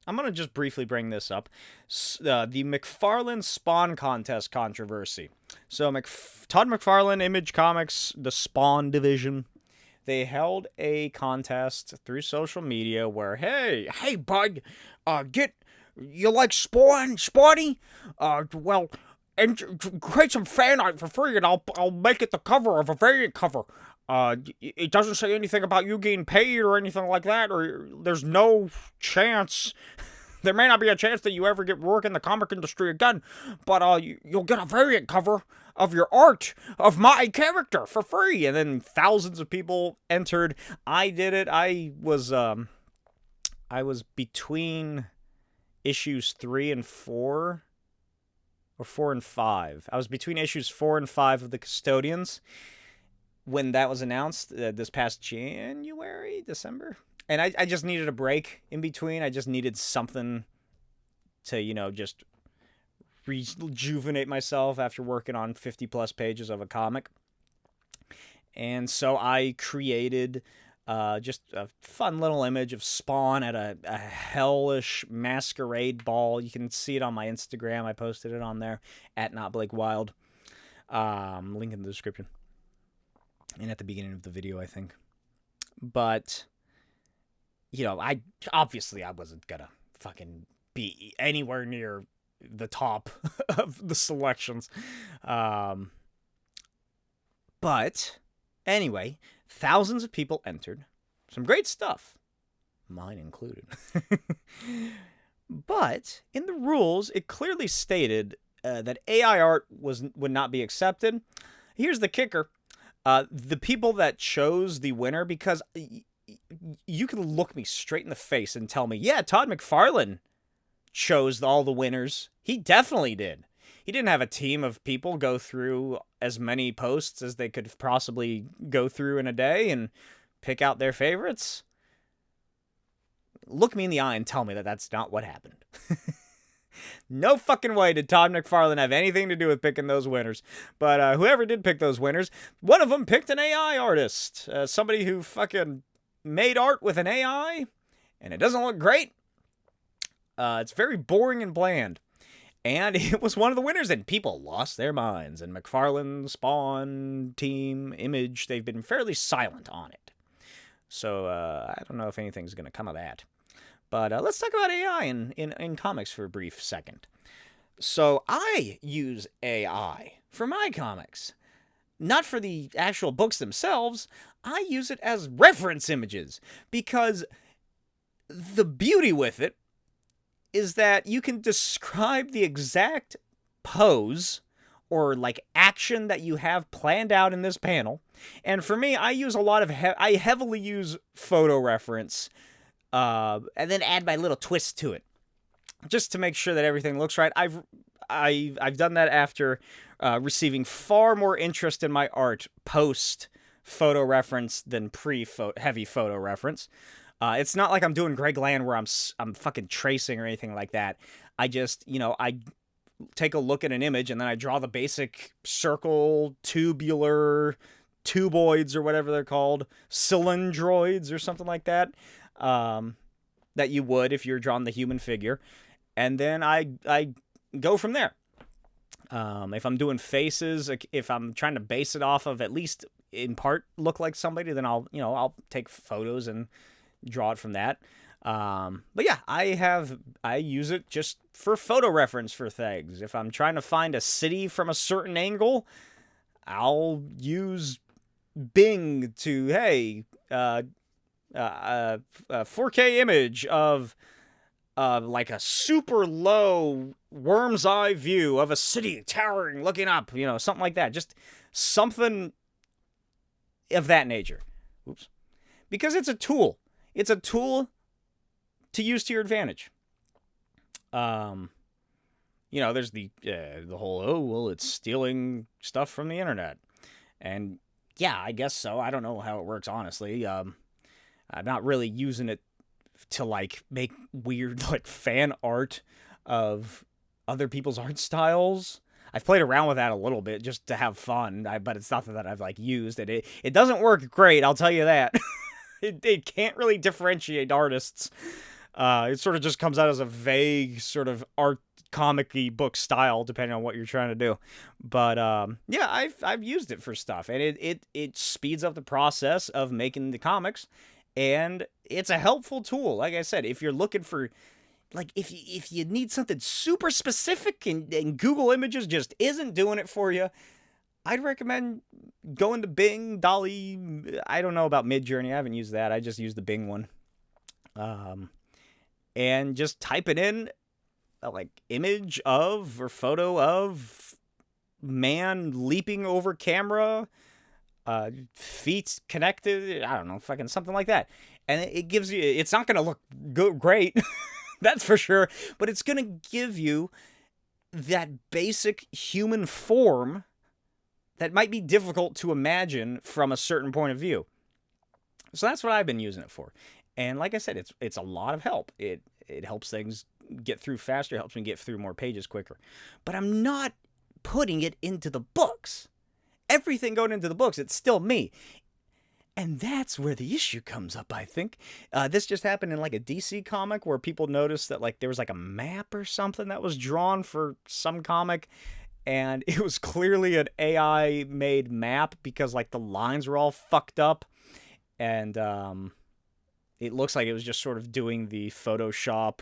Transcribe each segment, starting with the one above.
I'm going to just briefly bring this up. The McFarlane Spawn contest controversy. So, Todd McFarlane, Image Comics, the Spawn division, they held a contest through social media where, hey, bud, get, you like Spawn, Spawny? Well, and create some fan art for free, and I'll make it the cover of a variant cover. It doesn't say anything about you getting paid or anything like that, or there's no chance. There may not be a chance that you ever get work in the comic industry again, but you'll get a variant cover of your art of my character for free. And then thousands of people entered. I did it. I was between issues 3 and 4, or 4 and 5. I was between issues 4 and 5 of the Custodians when that was announced this past January, December. And I just needed a break in between. I just needed something to, just rejuvenate myself after working on 50 plus pages of a comic. And so I created just a fun little image of Spawn at a hellish masquerade ball. You can see it on my Instagram. I posted it on there at NotBlakeWild. Link in the description. And at the beginning of the video, I think. But, I wasn't gonna fucking be anywhere near the top of the selections. But, anyway, thousands of people entered. Some great stuff. Mine included. But, in the rules, it clearly stated that AI art would not be accepted. Here's the kicker. The people that chose the winner, because you can look me straight in the face and tell me, yeah, Todd McFarlane chose all the winners. He definitely did. He didn't have a team of people go through as many posts as they could possibly go through in a day and pick out their favorites. Look me in the eye and tell me that that's not what happened. No fucking way did Todd McFarlane have anything to do with picking those winners. But whoever did pick those winners, one of them picked an AI artist. Somebody who fucking made art with an AI, and it doesn't look great. It's very boring and bland. And it was one of the winners, and people lost their minds. And McFarlane, Spawn, Team, Image, they've been fairly silent on it. So I don't know if anything's going to come of that. But let's talk about AI in comics for a brief second. So I use AI for my comics. Not for the actual books themselves. I use it as reference images. Because the beauty with it is that you can describe the exact pose or like action that you have planned out in this panel. And for me, I use a lot of I heavily use photo reference. And then add my little twist to it, just to make sure that everything looks right. I've done that after receiving far more interest in my art post photo reference than heavy photo reference. It's not like I'm doing Greg Land where I'm fucking tracing or anything like that. I just I take a look at an image and then I draw the basic circle, tubular, tuboids or whatever they're called, cylindroids or something like that. That you would if you're drawing the human figure. And then I go from there. If I'm doing faces, if I'm trying to base it off of at least in part look like somebody, then I'll take photos and draw it from that. But yeah, I use it just for photo reference for things. If I'm trying to find a city from a certain angle, I'll use Bing to, hey, 4K image of like a super low worm's eye view of a city towering, looking up, something like that. Just something of that nature. Oops. Because it's a tool. It's a tool to use to your advantage. There's the whole, it's stealing stuff from the internet. And yeah, I guess so. I don't know how it works, honestly. I'm not really using it to make weird fan art of other people's art styles. I've played around with that a little bit just to have fun, but it's nothing that I've used. It doesn't work great, I'll tell you that. It can't really differentiate artists. It sort of just comes out as a vague sort of art comic-y book style, depending on what you're trying to do. But yeah, I've used it for stuff, and it speeds up the process of making the comics, and it's a helpful tool. Like I said, if you're looking for, like, if you need something super specific and Google Images just isn't doing it for you, I'd recommend going to Bing, Dolly. I don't know about Midjourney. I haven't used that. I just used the Bing one. And just type it in, like, image of or photo of man leaping over camera, feet connected. I don't know, fucking something like that. And it gives you, it's not going to look great, that's for sure, but it's going to give you that basic human form that might be difficult to imagine from a certain point of view. So that's what I've been using it for. And like I said, it's a lot of help. It helps things get through faster. It helps me get through more pages quicker. But I'm not putting it into the books. Everything going into the books, it's still me. And that's where the issue comes up, I think. This just happened in like a DC comic where people noticed that like there was like a map or something that was drawn for some comic. And it was clearly an AI-made map because like the lines were all fucked up. And it looks like it was just sort of doing the Photoshop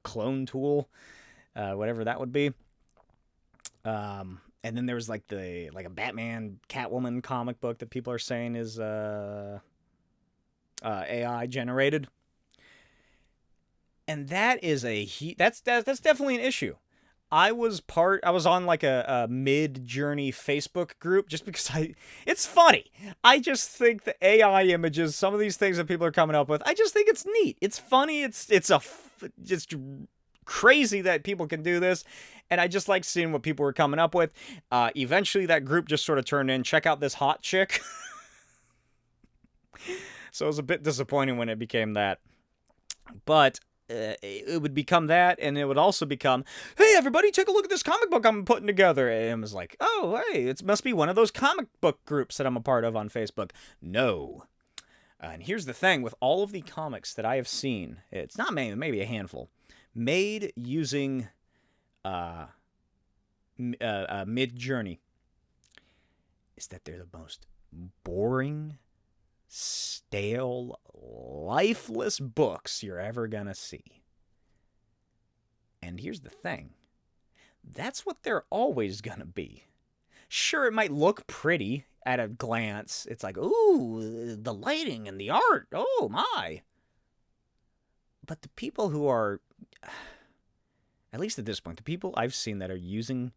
clone tool, whatever that would be. And then there was like a Batman Catwoman comic book that people are saying is AI generated, and that is that's definitely an issue. I was on like a Mid-Journey Facebook group just because it's funny. I just think the AI images, some of these things that people are coming up with, I just think it's neat. It's funny. It's just crazy that people can do this. And I just like seeing what people were coming up with. Eventually that group just sort of turned in, check out this hot chick. So it was a bit disappointing when it became that. But it would become that, and it would also become, hey, everybody, take a look at this comic book I'm putting together. And it was like, oh, hey, it must be one of those comic book groups that I'm a part of on Facebook. No. And here's the thing, with all of the comics that I have seen, it's not many, maybe a handful, made using Mid-Journey, is that they're the most boring, stale, lifeless books you're ever gonna see. And here's the thing, that's what they're always gonna be. Sure, it might look pretty at a glance. It's like, ooh, the lighting and the art, oh my. But the people who are, at least at this point, the people I've seen that are using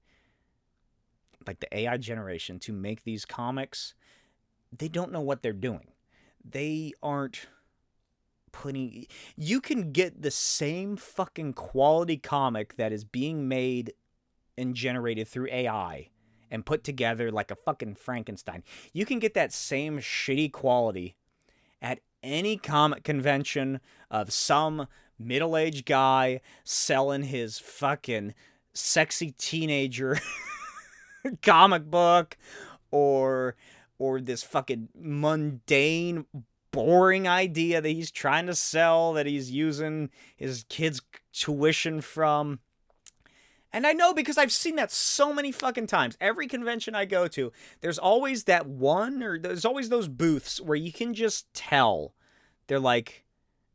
like the AI generation to make these comics, they don't know what they're doing. They aren't putting... You can get the same fucking quality comic that is being made and generated through AI and put together like a fucking Frankenstein. You can get that same shitty quality at any comic convention of some middle-aged guy selling his fucking sexy teenager comic book, or this fucking mundane, boring idea that he's trying to sell, that he's using his kids' tuition from. And I know because I've seen that so many fucking times. Every convention I go to, there's always that one, or there's always those booths where you can just tell. They're like,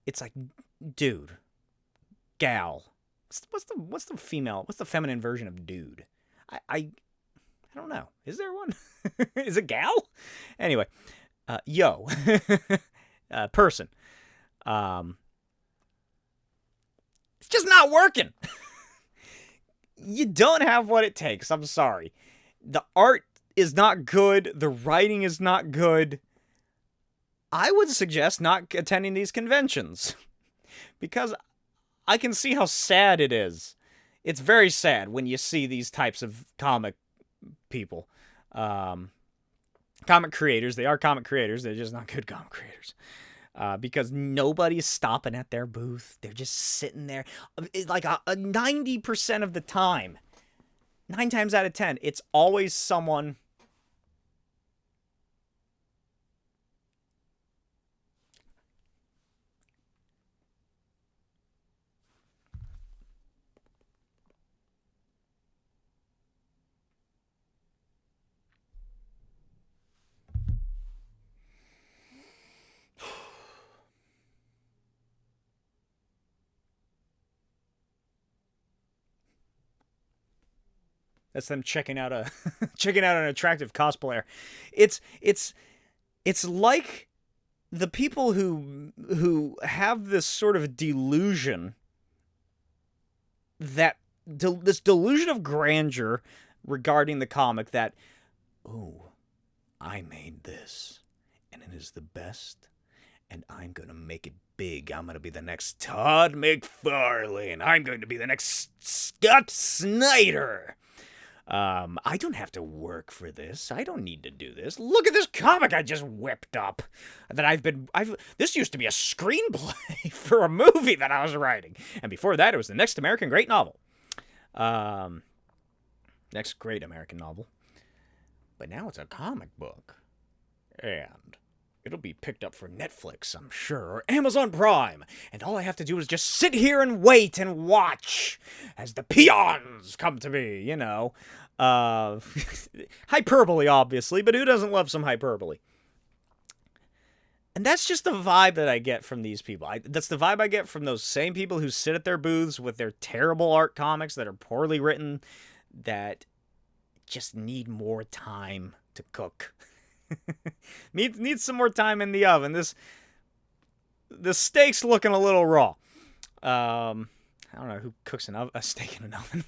it's like, dude, gal. What's the feminine version of dude? I don't know. Is there one? Is it gal? Anyway, yo, person. It's just not working. You don't have what it takes. I'm sorry. The art is not good. The writing is not good. I would suggest not attending these conventions because I can see how sad it is. It's very sad when you see these types of comic people. Comic creators. They are comic creators. They're just not good comic creators. Because nobody's stopping at their booth. They're just sitting there. Like a 90% of the time, 9 times out of 10, it's always someone... That's them checking out a checking out an attractive cosplayer. It's it's it's like the people who have this sort of delusion that this delusion of grandeur regarding the comic that, oh, I made this and it is the best and I'm going to make it big. I'm going to be the next Todd McFarlane. I'm going to be the next Scott Snyder. I don't have to work for this. I don't need to do this. Look at this comic I just whipped up. This used to be a screenplay for a movie that I was writing. And before that, it was the next American great novel. Next great American novel. But now it's a comic book. And it'll be picked up for Netflix, I'm sure, or Amazon Prime. And all I have to do is just sit here and wait and watch as the peons come to me, you know. Hyperbole, obviously, but who doesn't love some hyperbole? And that's just the vibe that I get from these people. That's the vibe I get from those same people who sit at their booths with their terrible art comics that are poorly written, that just need more time to cook. Needs some more time in the oven. The steak's looking a little raw. I don't know who cooks a steak in an oven.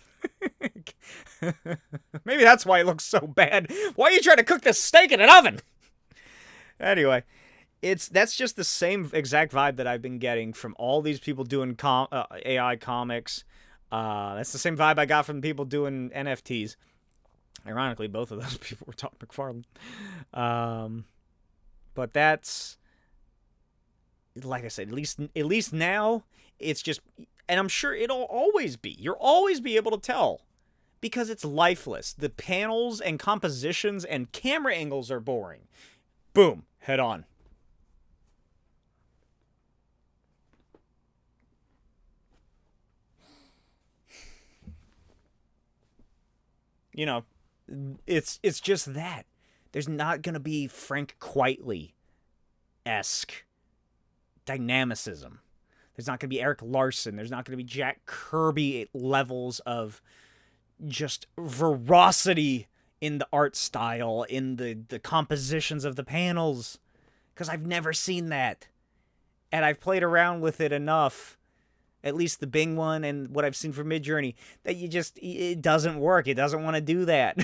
Maybe that's why it looks so bad. Why are you trying to cook this steak in an oven? Anyway, that's just the same exact vibe that I've been getting from all these people doing AI comics. That's the same vibe I got from people doing NFTs. Ironically, both of those people were Todd McFarlane. But that's, like I said, at least now it's just, and I'm sure it'll always be. You'll always be able to tell because it's lifeless. The panels and compositions and camera angles are boring. Boom, head on. You know, it's just that. There's not going to be Frank Quitely-esque dynamicism. There's not going to be Eric Larson. There's not going to be Jack Kirby levels of just veracity in the art style, in the compositions of the panels. Because I've never seen that. And I've played around with it enough, at least the Bing one and what I've seen from Midjourney, that it doesn't work. It doesn't want to do that.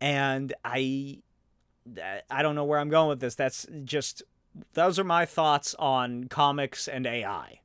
And I don't know where I'm going with this. Those are my thoughts on comics and AI.